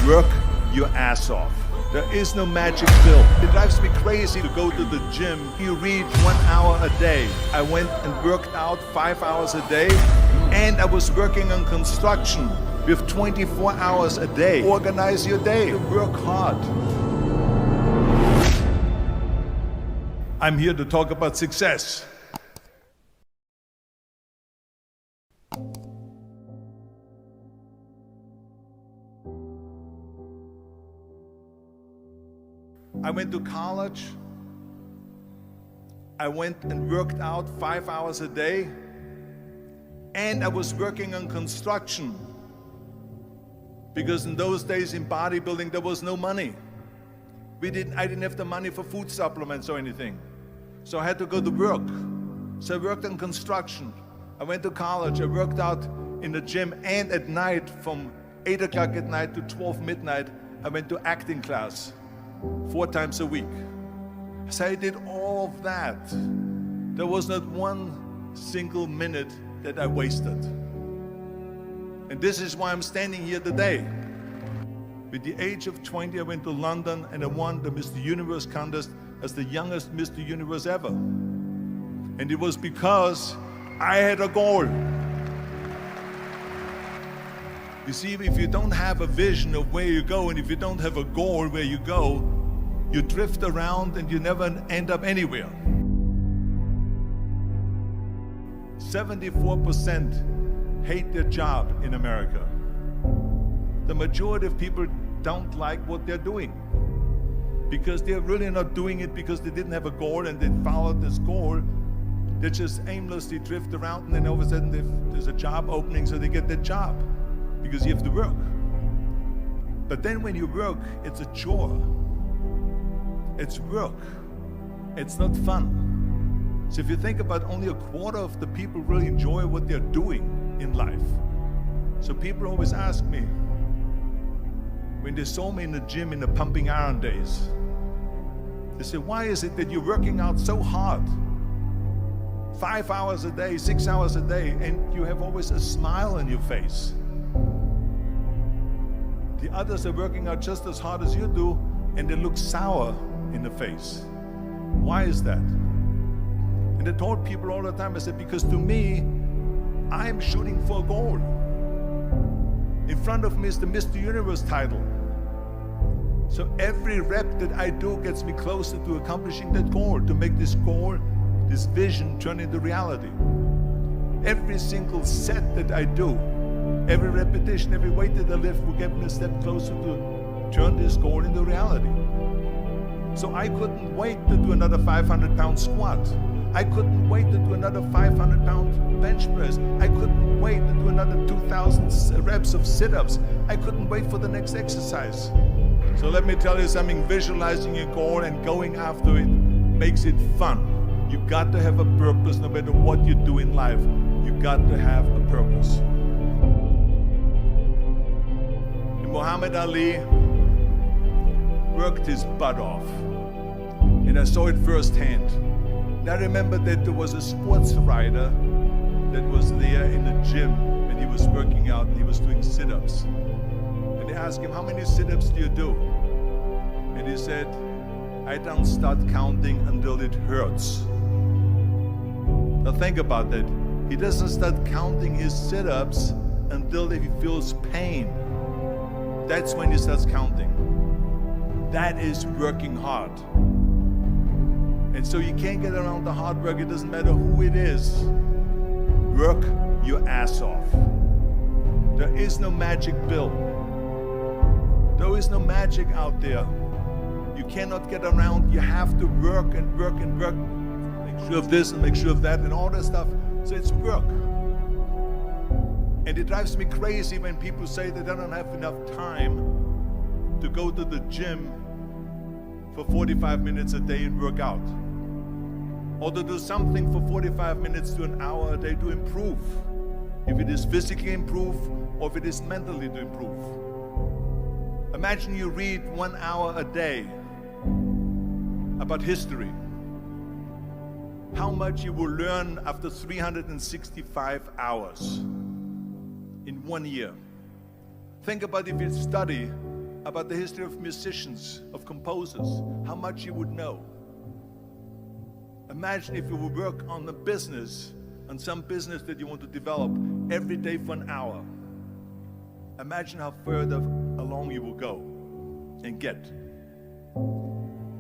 Work your ass off. There is no magic pill. It drives me crazy to go to the gym. You read 1 hour a day. I went and worked out 5 hours a day, and I was working on construction with 24 hours a day. Organize your day. Work hard. I'm here to talk about success. I went to college. I went and worked out 5 hours a day, and I was working on construction, because in those days in bodybuilding there was no money. I didn't have the money for food supplements or anything, so I had to go to work. So I worked on construction. I went to college. I worked out in the gym, and at night from 8 o'clock at night to 12 midnight I went to acting class 4 times a week. So I did all of that. There was not one single minute that I wasted. And this is why I'm standing here today. With the age of 20, I went to London and I won the Mr. Universe contest as the youngest Mr. Universe ever. And it was because I had a goal. You see, if you don't have a vision of where you go, and if you don't have a goal where you go, you drift around and you never end up anywhere. 74% hate their job in America. The majority of people don't like what they're doing, because they're really not doing it because they didn't have a goal and they followed this goal. They just aimlessly drift around, and then all of a sudden there's a job opening, so they get that job because you have to work. But then when you work, it's a chore. It's work. It's not fun. So if you think about, only a quarter of the people really enjoy what they're doing in life. So people always ask me, when they saw me in the gym in the pumping iron days, they say, why is it that you're working out so hard? 5 hours a day, 6 hours a day, and you have always a smile on your face. The others are working out just as hard as you do, and they look sour in the face. Why is that? And I told people all the time, I said, because to me, I'm shooting for a goal. In front of me is the Mr. Universe title. So every rep that I do gets me closer to accomplishing that goal, to make this goal, this vision, turn into reality. Every single set that I do, every repetition, every weight that I lift will get me a step closer to turn this goal into reality. So I couldn't wait to do another 500-pound squat. I couldn't wait to do another 500-pound bench press. I couldn't wait to do another 2,000 reps of sit-ups. I couldn't wait for the next exercise. So let me tell you something, visualizing your goal and going after it makes it fun. You got to have a purpose. No matter what you do in life, you got to have a purpose. And Muhammad Ali worked his butt off, and I saw it firsthand. And I remember that there was a sports writer that was there in the gym when he was working out, and he was doing sit-ups. And they asked him, how many sit-ups do you do? And he said, I don't start counting until it hurts. Now think about that. He doesn't start counting his sit-ups until he feels pain. That's when he starts counting. That is working hard. And so you can't get around the hard work. It doesn't matter who it is. Work your ass off. There is no magic pill. There is no magic out there. You cannot get around. You have to work and work and work. Make sure of this and make sure of that and all that stuff. So it's work. And it drives me crazy when people say that they don't have enough time to go to the gym for 45 minutes a day and work out, or to do something for 45 minutes to an hour a day to improve, if it is physically improve or if it is mentally to improve. Imagine you read 1 hour a day about history. How much you will learn after 365 hours in 1 year. Think about if you study about the history of musicians, of composers, how much you would know. Imagine if you would work on a business, on some business that you want to develop every day for an hour. Imagine how further along you will go and get.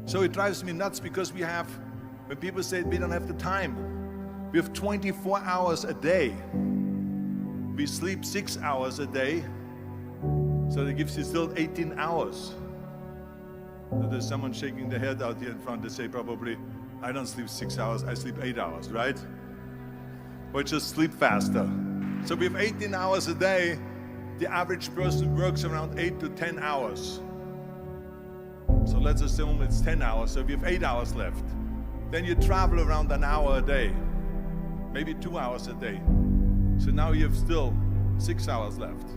So it drives me nuts because when people say we don't have the time, we have 24 hours a day. We sleep 6 hours a day, so that gives you still 18 hours. So there's someone shaking their head out here in front. They say probably, I don't sleep 6 hours, I sleep 8 hours, right? Or just sleep faster. So we have 18 hours a day. The average person works around 8 to 10 hours. So let's assume it's 10 hours, so we have 8 hours left. Then you travel around an hour a day, maybe 2 hours a day. So now you have still 6 hours left.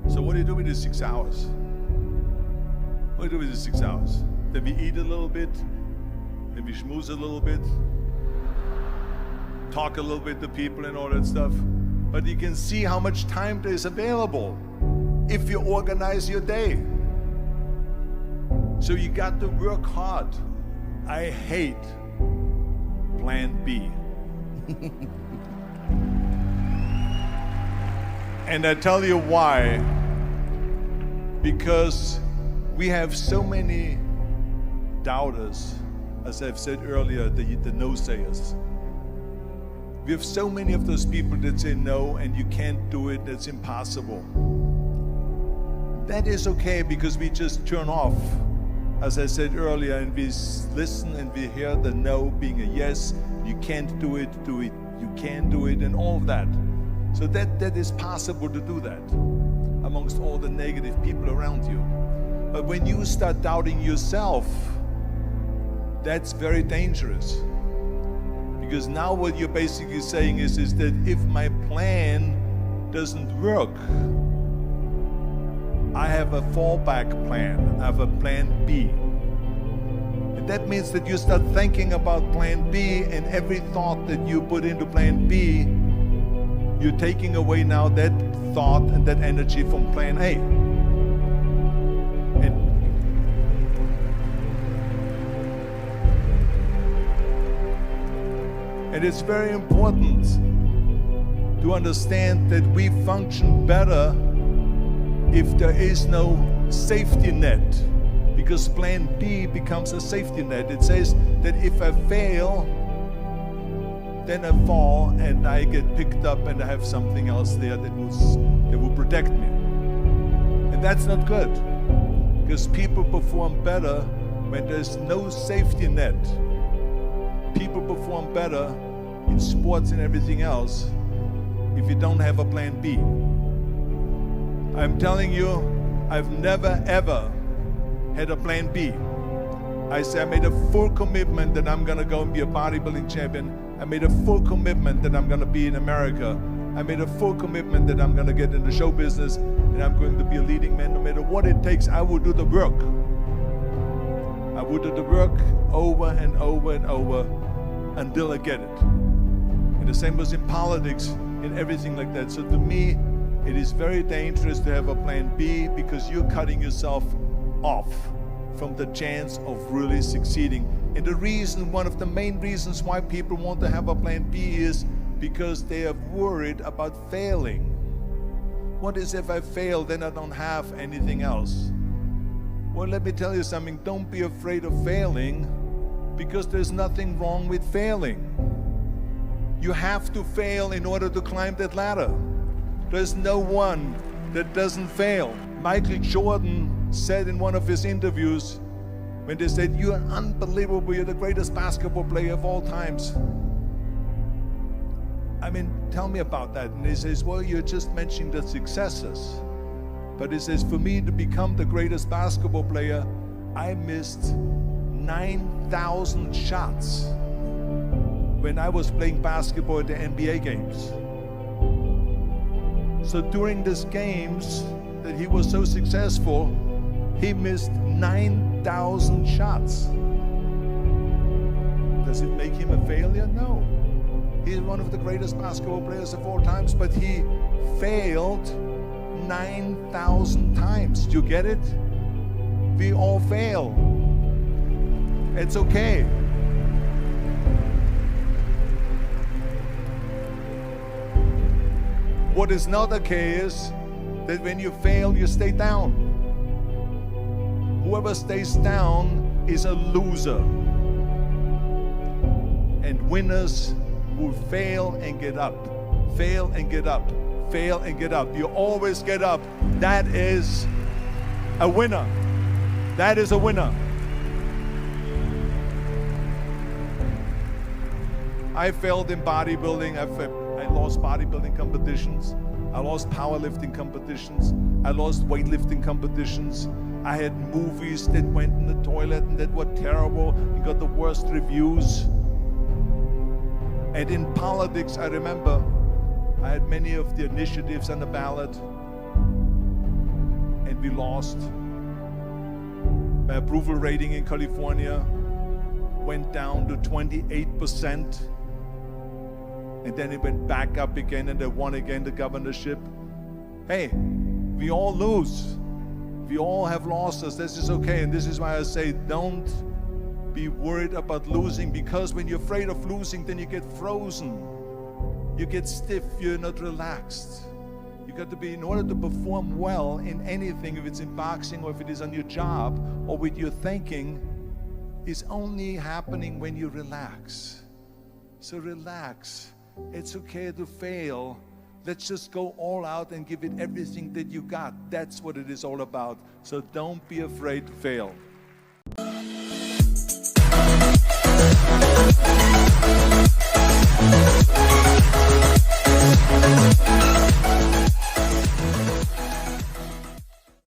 So what do you do with these 6 hours? What do you do with these 6 hours? Then we eat a little bit, then we schmooze a little bit, talk a little bit to people and all that stuff. But you can see how much time there is available if you organize your day. So you got to work hard. I hate plan B. And I tell you why. Because we have so many doubters, as I've said earlier, the no-sayers. We have so many of those people that say no and you can't do it, that's impossible. That is okay because we just turn off, as I said earlier, and we listen and we hear the no being a yes. You can't do it, you can do it, and all of that. So that is possible to do that amongst all the negative people around you. But when you start doubting yourself, that's very dangerous. Because now what you're basically saying is that if my plan doesn't work, I have a fallback plan, I have a plan B. And that means that you start thinking about plan B, and every thought that you put into plan B, you're taking away now that thought and that energy from plan A. And it's very important to understand that we function better if there is no safety net, because plan B becomes a safety net. It says that if I fail, then I fall and I get picked up and I have something else there that will protect me. And that's not good, because people perform better when there's no safety net. People perform better in sports and everything else if you don't have a plan B. I'm telling you, I've never ever had a plan B. I made a full commitment that I'm gonna go and be a bodybuilding champion. I made a full commitment that I'm gonna be in America. I made a full commitment that I'm gonna get in the show business and I'm going to be a leading man. No matter what it takes, I will do the work. I will do the work over and over and over until I get it. And the same was in politics and everything like that. So to me, it is very dangerous to have a plan B, because you're cutting yourself off from the chance of really succeeding. And the reason, one of the main reasons why people want to have a plan B is because they are worried about failing. What is if I fail, then I don't have anything else? Well, let me tell you something, don't be afraid of failing, because there's nothing wrong with failing. You have to fail in order to climb that ladder. There's no one that doesn't fail. Michael Jordan said in one of his interviews, when they said, "You're unbelievable, you're the greatest basketball player of all times." I mean, tell me about that. And he says, well, you're just mentioning the successes. But he says, for me to become the greatest basketball player, I missed 9,000 shots when I was playing basketball at the NBA games. So during these games that he was so successful, he missed 9,000 shots. Does it make him a failure? No. He's one of the greatest basketball players of all times, but he failed 9,000 times. Do you get it? We all fail. It's okay. What is not okay is that when you fail, you stay down. Whoever stays down is a loser. And winners will fail and get up. Fail and get up. Fail and get up. You always get up. That is a winner. That is a winner. I failed in bodybuilding. I lost bodybuilding competitions. I lost powerlifting competitions. I lost weightlifting competitions. I had movies that went in the toilet and that were terrible and got the worst reviews. And in politics, I remember I had many of the initiatives on the ballot, and we lost. My approval rating in California went down to 28%, and then it went back up again, and I won again the governorship. Hey, we all lose. We all have losses. This is okay, and this is why I say don't be worried about losing, because when you're afraid of losing, then you get frozen. You get stiff, you're not relaxed. You got to be, in order to perform well in anything, if it's in boxing or if it is on your job or with your thinking, is only happening when you relax. So relax. It's okay to fail. Let's just go all out and give it everything that you got. That's what it is all about. So don't be afraid to fail.